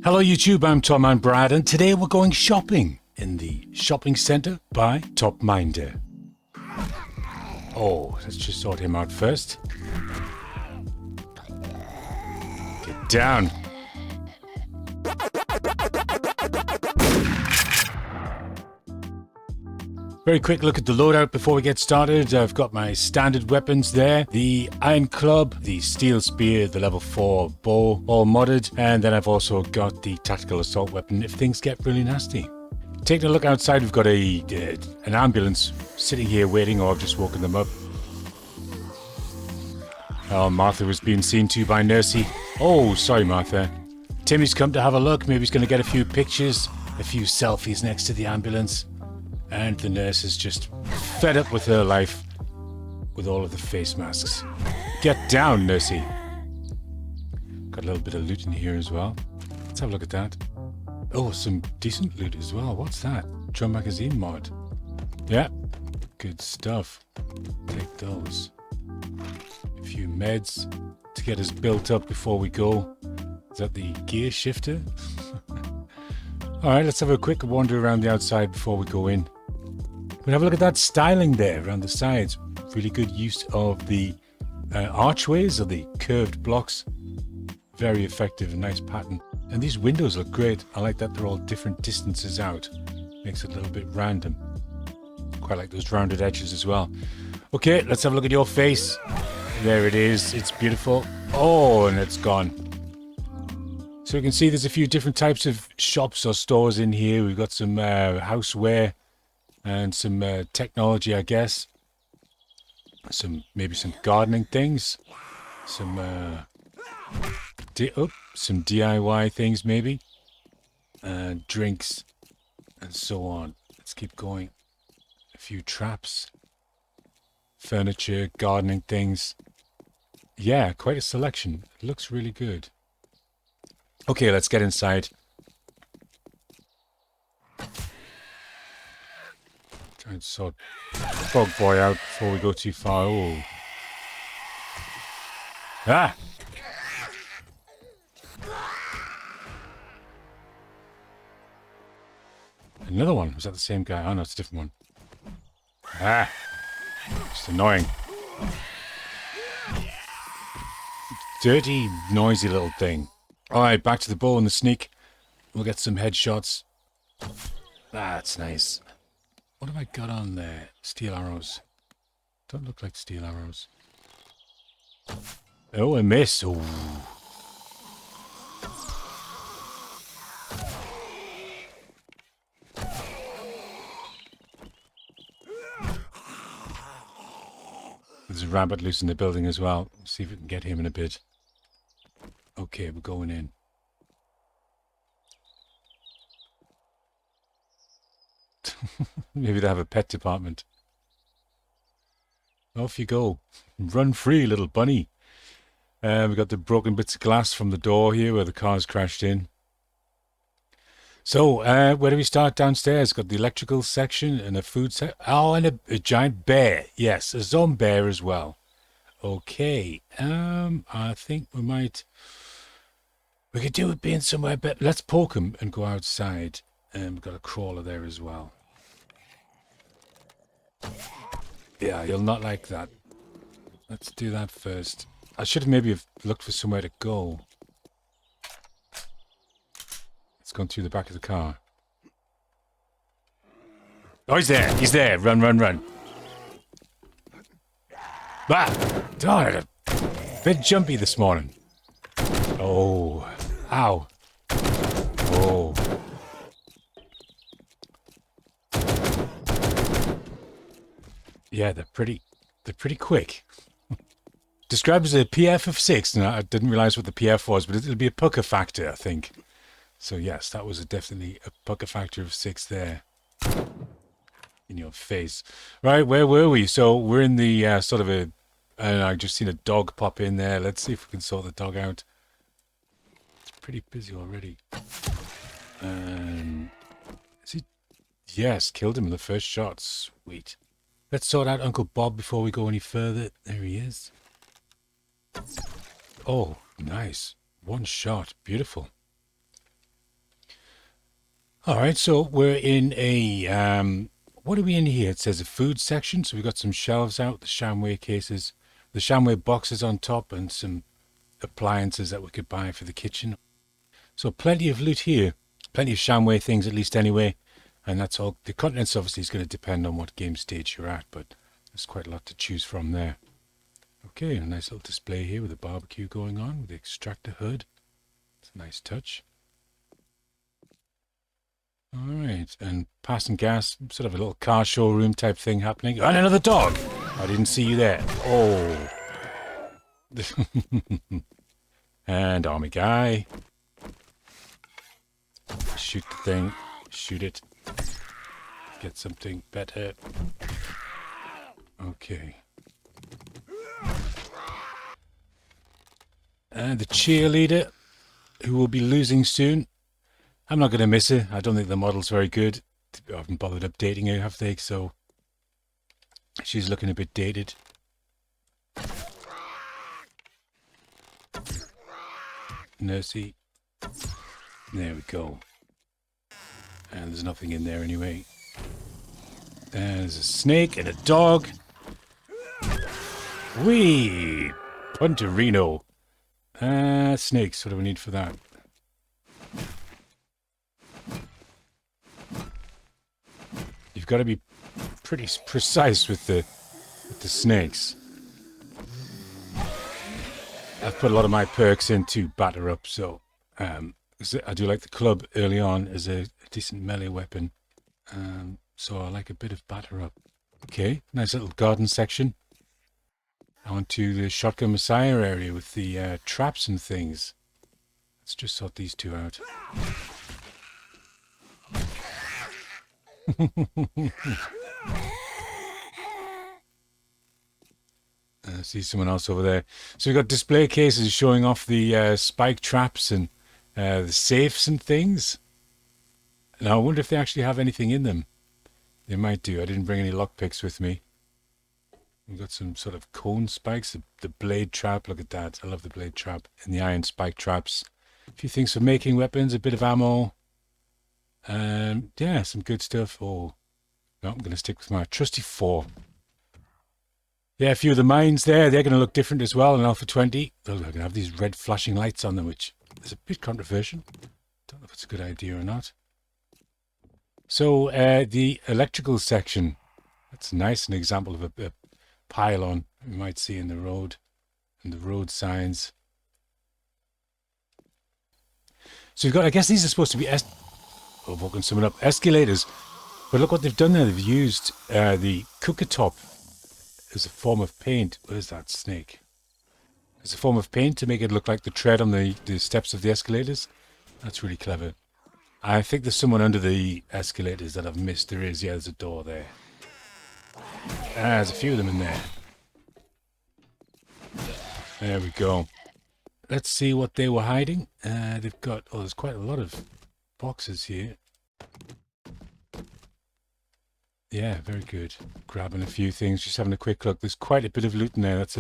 Hello YouTube, I'm Tallman Brad, and today we're going shopping in the shopping centre by TopMinder. Oh, let's just sort him out first. Get down. Very quick look at the loadout before we get started. I've got my standard weapons there. The iron club, the steel spear, the level 4 bow, all modded. And then I've also got the tactical assault weapon if things get really nasty. Taking a look outside, we've got an ambulance sitting here waiting, or I've just woken them up. Oh, Martha was being seen to by Nursey. Oh, sorry Martha. Timmy's come to have a look. Maybe he's going to get a few pictures, a few selfies next to the ambulance. And the nurse is just fed up with her life with all of the face masks. Get down, Nursey. Got a little bit of loot in here as well. Let's have a look at that. Oh, some decent loot as well. What's that? Drum magazine mod. Yeah, good stuff. Take those. A few meds to get us built up before we go. Is that the gear shifter? Alright, let's have a quick wander around the outside before we go in. We'll have a look at that styling there around the sides. Really good use of the archways or the curved blocks. Very effective and nice pattern. And these windows look great. I like that they're all different distances out. Makes it a little bit random. Quite like those rounded edges as well. Okay, let's have a look at your face. There it is. It's beautiful. Oh, and it's gone. So you can see there's a few different types of shops or stores in here. We've got some houseware. And some technology, I guess. Maybe some gardening things. Some DIY things, maybe. Drinks, and so on. Let's keep going. A few traps. Furniture, gardening things. Yeah, quite a selection. It looks really good. Okay, let's get inside. Try and sort Frog Boy out before we go too far. Oh. Ah! Another one. Was that the same guy? Oh no, it's a different one. Ah! Just annoying. Dirty, noisy little thing. Alright, back to the bow and the sneak. We'll get some headshots. Ah, that's nice. What have I got on there? Steel arrows. Don't look like steel arrows. Oh, a miss. Oh. There's a rabbit loose in the building as well. See if we can get him in a bit. Okay, we're going in. Maybe they have a pet department. Off you go. Run free, little bunny. We've got the broken bits of glass from the door here where the car's crashed in. So, where do we start downstairs? Got the electrical section and a food section. Oh, and a giant bear. Yes, a zombie bear as well. Okay. I think we could do it being somewhere better. Let's poke him and go outside. And we've got a crawler there as well. Yeah, you'll not like that. Let's do that first. I should have maybe have looked for somewhere to go. It's gone through the back of the car. Oh, he's there. He's there. Run, run, run. Ah! Darn it. A bit jumpy this morning. Oh. Ow. Oh. Yeah, they're pretty quick. Described as a PF of 6. Now, I didn't realize what the PF was, but it'll be a pucker factor, I think. So yes, that was definitely a pucker factor of 6 there. In your face. Right, where were we? So we're in the sort of a... I just seen a dog pop in there. Let's see if we can sort the dog out. It's pretty busy already. Is he... Yes, killed him in the first shot. Sweet. Let's sort out Uncle Bob before we go any further. There he is. Oh, nice. One shot. Beautiful. Alright, so we're in a, what are we in here? It says a food section, so we've got some shelves out, the Shamway cases, the Shamway boxes on top, and some appliances that we could buy for the kitchen. So plenty of loot here, plenty of Shamway things at least anyway, and that's all. The contents obviously is going to depend on what game stage you're at, but there's quite a lot to choose from there. Okay, a nice little display here with a barbecue going on with the extractor hood. It's a nice touch. Alright, and passing gas, sort of a little car showroom type thing happening. And another dog! I didn't see you there. Oh. And army guy. Shoot the thing. Shoot it. Get something better. Okay. And the cheerleader, who will be losing soon. I'm not going to miss her. I don't think the model's very good. I haven't bothered updating her, have they? So she's looking a bit dated. Nursey. There we go. And there's nothing in there anyway. There's a snake and a dog. Whee! Punterino. Snakes. What do we need for that? You've got to be pretty precise with the snakes. I've put a lot of my perks into batter up, so I do like the club early on as a decent melee weapon. So I like a bit of batter up. Okay, nice little garden section. On to the Shotgun Messiah area with the traps and things. Let's just sort these two out. I see someone else over there. So we've got display cases showing off the spike traps and the safes and things. Now I wonder if they actually have anything in them. They might do. I didn't bring any lockpicks with me. We've got some sort of cone spikes. The blade trap. Look at that. I love the blade trap. And the iron spike traps. A few things for making weapons. A bit of ammo. Yeah, some good stuff. Oh, no, I'm going to stick with my trusty 4. Yeah, a few of the mines there. They're going to look different as well in Alpha 20. They're going to have these red flashing lights on them, which is a bit controversial. Don't know if it's a good idea or not. So, the electrical section. That's nice. An example of a pylon you might see in the road. And the road signs. So you've got, I guess these are supposed to be woken someone up. Escalators. But look what they've done there. They've used the cooker top as a form of paint. Where's that snake? As a form of paint to make it look like the tread on the steps of the escalators. That's really clever. I think there's someone under the escalators that I've missed. There is. Yeah, there's a door there. There's a few of them in there. There we go. Let's see what they were hiding. They've got... Oh, there's quite a lot of boxes here. Yeah, very good. Grabbing a few things, just having a quick look. There's quite a bit of loot in there. That's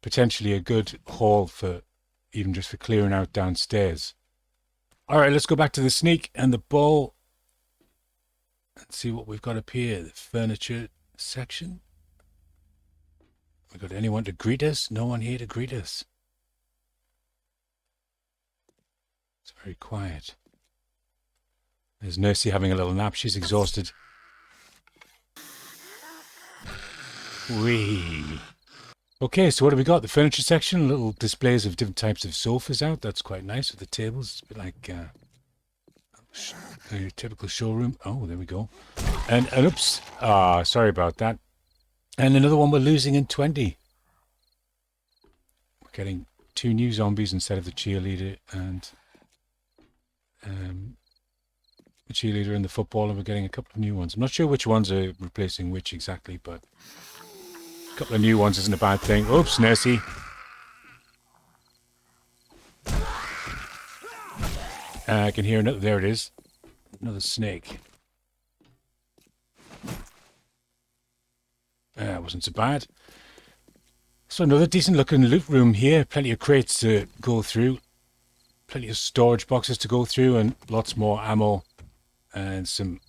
potentially a good haul for even just for clearing out downstairs. All right, let's go back to the sneak and the bowl and see what we've got up here. The furniture section. We got anyone to greet us? No one here to greet us. It's very quiet. There's Nursey having a little nap. She's exhausted. Whee! Okay, so what have we got? The furniture section, little displays of different types of sofas out. That's quite nice with the tables. It's a bit like a typical showroom. Oh, there we go. And oops, sorry about that. And another one we're losing in 20. We're getting 2 new zombies instead of the cheerleader and the cheerleader and the footballer. We're getting a couple of new ones. I'm not sure which ones are replacing which exactly, but a couple of new ones isn't a bad thing. Oops, Nursey. I can hear another. There it is. Another snake. Wasn't so bad. So another decent looking loot room here. Plenty of crates to go through. Plenty of storage boxes to go through and lots more ammo. and some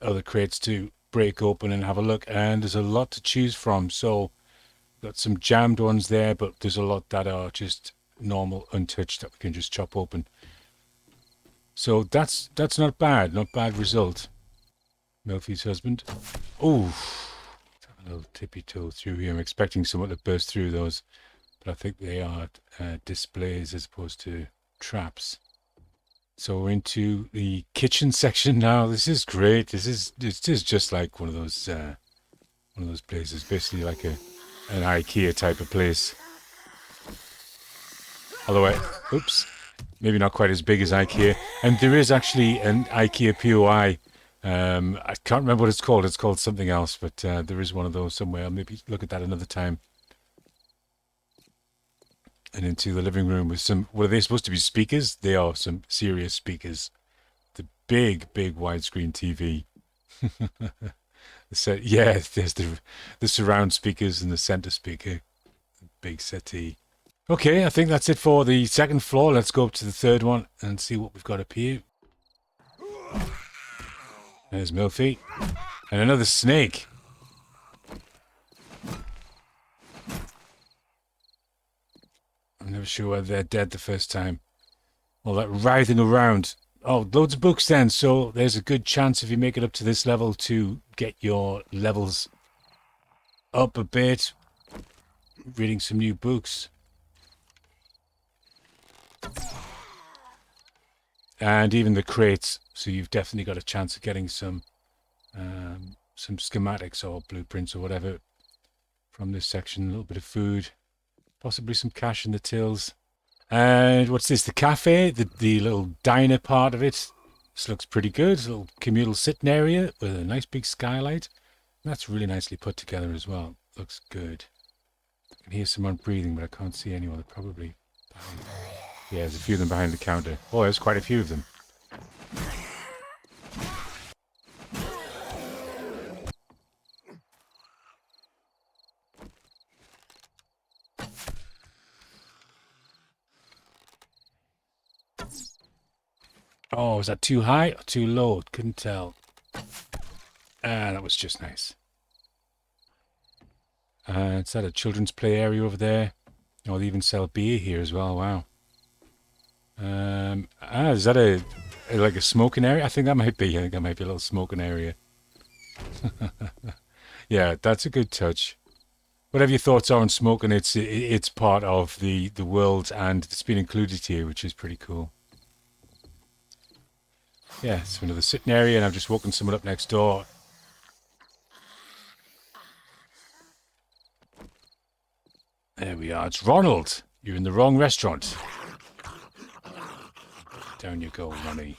other crates to break open and have a look. And there's a lot to choose from. So got some jammed ones there, but there's a lot that are just normal, untouched, that we can just chop open. So that's not bad. Not bad result. Murphy's husband. Oh, a little tippy toe through here. I'm expecting someone to burst through those, but I think they are displays as opposed to traps. So we're into the kitchen section now. This is great. This is just like one of those places, basically like an IKEA type of place. Although, oops, maybe not quite as big as IKEA. And there is actually an IKEA POI. I can't remember what it's called. It's called something else, but there is one of those somewhere. I'll maybe look at that another time. And into the living room with some, what are they supposed to be, speakers? They are some serious speakers. The big widescreen TV. Yeah, there's the surround speakers and the center speaker. Big settee. Okay, I think that's it for the second floor. Let's go up to the third one and see what we've got up here. There's Murphy. And another snake. I'm never sure whether they're dead the first time. All that writhing around. Oh, loads of books then. So there's a good chance if you make it up to this level to get your levels up a bit. Reading some new books. And even the crates. So you've definitely got a chance of getting some schematics or blueprints or whatever from this section. A little bit of food. Possibly some cash in the tills. And what's this? The cafe, the little diner part of it. This looks pretty good. It's a little communal sitting area with a nice big skylight. That's really nicely put together as well. Looks good. I can hear someone breathing, but I can't see anyone. They're probably behind. Yeah, there's a few of them behind the counter. Oh, there's quite a few of them. Oh, was that too high or too low? Couldn't tell. That was just nice. Is that a children's play area over there? Oh, they even sell beer here as well. Wow. Is that like a smoking area? I think that might be. I think that might be a little smoking area. Yeah, that's a good touch. Whatever your thoughts are on smoking, it's part of the world and it's been included here, which is pretty cool. Yeah, so another sitting area, and I've just woken someone up next door. There we are. It's Ronald. You're in the wrong restaurant. Down you go, Ronnie.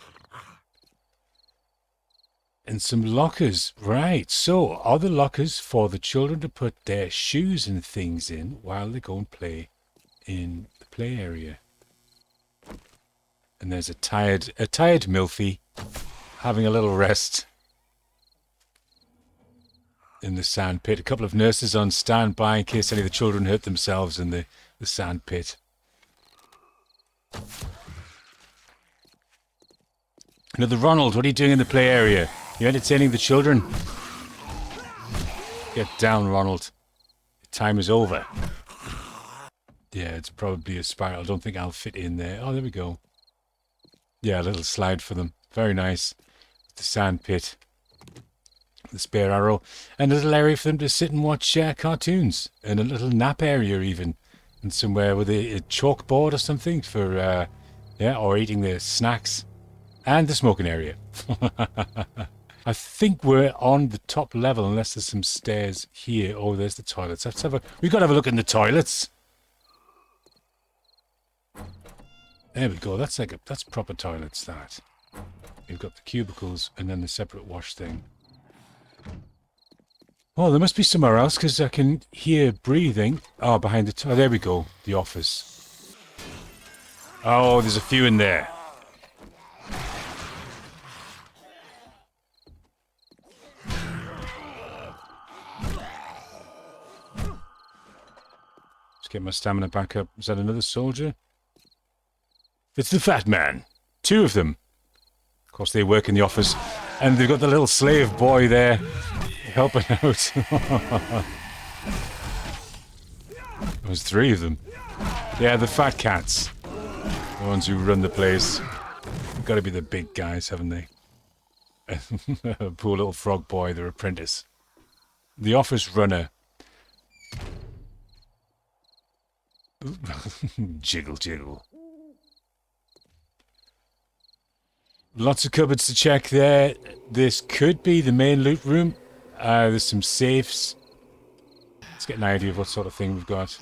And some lockers. Right, so are the lockers for the children to put their shoes and things in while they go and play in the play area? And there's a tired Milfy having a little rest in the sand pit. A couple of nurses on standby in case any of the children hurt themselves in the sand pit. Another Ronald, what are you doing in the play area? You entertaining the children? Get down, Ronald. The time is over. Yeah, it's probably a spiral. I don't think I'll fit in there. Oh, there we go. Yeah, a little slide for them. Very nice. The sand pit. The spare arrow. And a little area for them to sit and watch cartoons. And a little nap area even. And somewhere with a chalkboard or something for, or eating their snacks. And the smoking area. I think we're on the top level unless there's some stairs here. Oh, there's the toilets. We've got to have a look in the toilets. There we go. That's proper toilets, that. You've got the cubicles and then the separate wash thing. Oh, there must be somewhere else because I can hear breathing. Oh, behind the there we go. The office. Oh, there's a few in there. Let's get my stamina back up. Is that another soldier? It's the fat man. Two of them. Of course, they work in the office, and they've got the little slave boy there helping out. There's 3 of them. Yeah, the fat cats. The ones who run the place. They've got to be the big guys, haven't they? Poor little frog boy, their apprentice. The office runner. Jiggle, jiggle. Lots of cupboards to check there. This could be the main loot room. There's some safes. Let's get an idea of what sort of thing we've got.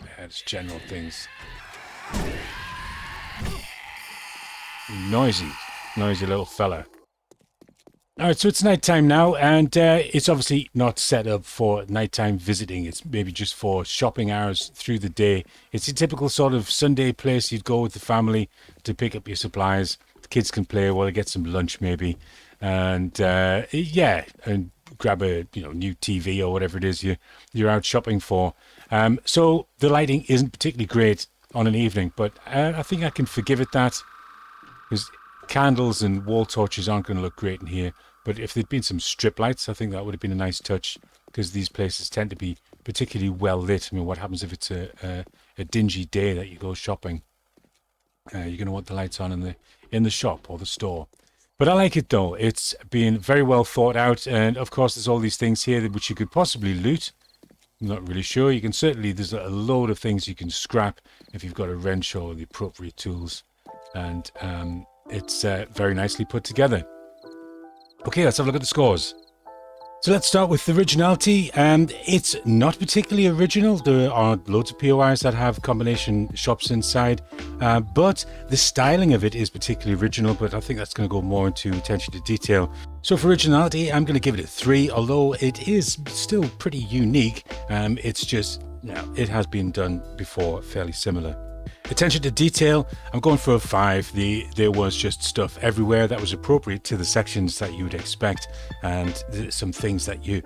Yeah, just general things. Noisy little fella. Alright, so it's nighttime now, and it's obviously not set up for nighttime visiting. It's maybe just for shopping hours through the day. It's a typical sort of Sunday place you'd go with the family to pick up your supplies. The kids can play while they get some lunch maybe. And yeah, and grab a new TV or whatever it is you're out shopping for. So the lighting isn't particularly great on an evening, but I think I can forgive it that. Because candles and wall torches aren't going to look great in here. But if there'd been some strip lights, I think that would have been a nice touch, because these places tend to be particularly well lit. I mean, what happens if it's a dingy day that you go shopping? You're going to want the lights on in the shop or the store. But I like it though. It's been very well thought out, and of course there's all these things here which you could possibly loot. I'm not really sure. You can certainly, there's a load of things you can scrap if you've got a wrench or the appropriate tools, and it's very nicely put together. Okay, let's have a look at the scores. So let's start with originality. It's not particularly original. There are loads of POIs that have combination shops inside, but the styling of it is particularly original, but I think that's going to go more into attention to detail. So for originality, I'm going to give it a 3, although it is still pretty unique. It's just, it has been done before, fairly similar. Attention to detail, I'm going for a 5. There was just stuff everywhere that was appropriate to the sections that you would expect, and some things that you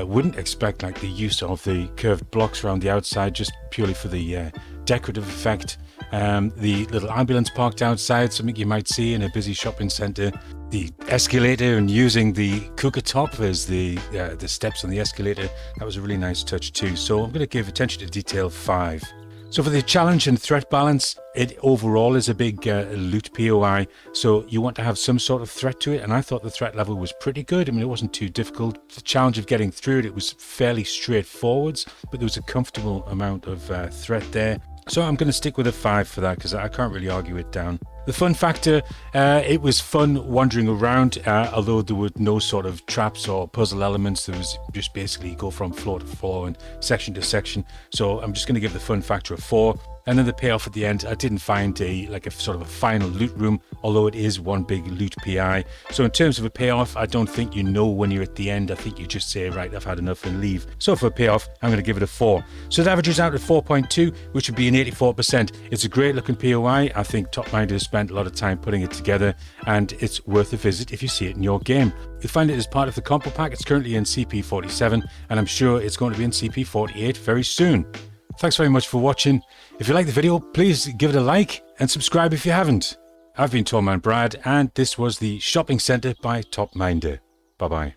wouldn't expect, like the use of the curved blocks around the outside just purely for the decorative effect. The little ambulance parked outside, something you might see in a busy shopping centre. The escalator and using the cooker top as the steps on the escalator, that was a really nice touch too. So I'm going to give attention to detail 5. So for the challenge and threat balance, it overall is a big loot POI, so you want to have some sort of threat to it, and I thought the threat level was pretty good. I mean, it wasn't too difficult. The challenge of getting through it was fairly straightforward, but there was a comfortable amount of threat there. So I'm going to stick with a 5 for that, because I can't really argue it down. The fun factor, it was fun wandering around, although there were no sort of traps or puzzle elements. There was just basically go from floor to floor and section to section. So I'm just going to give the fun factor a 4. And then the payoff at the end, I didn't find a sort of a final loot room, although it is one big loot PI. So in terms of a payoff, I don't think you know when you're at the end. I think you just say, right, I've had enough and leave. So for a payoff, I'm going to give it a 4. So it averages out at 4.2, which would be an 84%. It's a great looking POI. I think TopMinder has spent a lot of time putting it together, and it's worth a visit if you see it in your game. You'll find it as part of the Compopack. It's currently in CP47, and I'm sure it's going to be in CP48 very soon. Thanks very much for watching. If you like the video, please give it a like and subscribe if you haven't. I've been Tallman Brad, and this was the Shopping Centre by TopMinder. Bye-bye.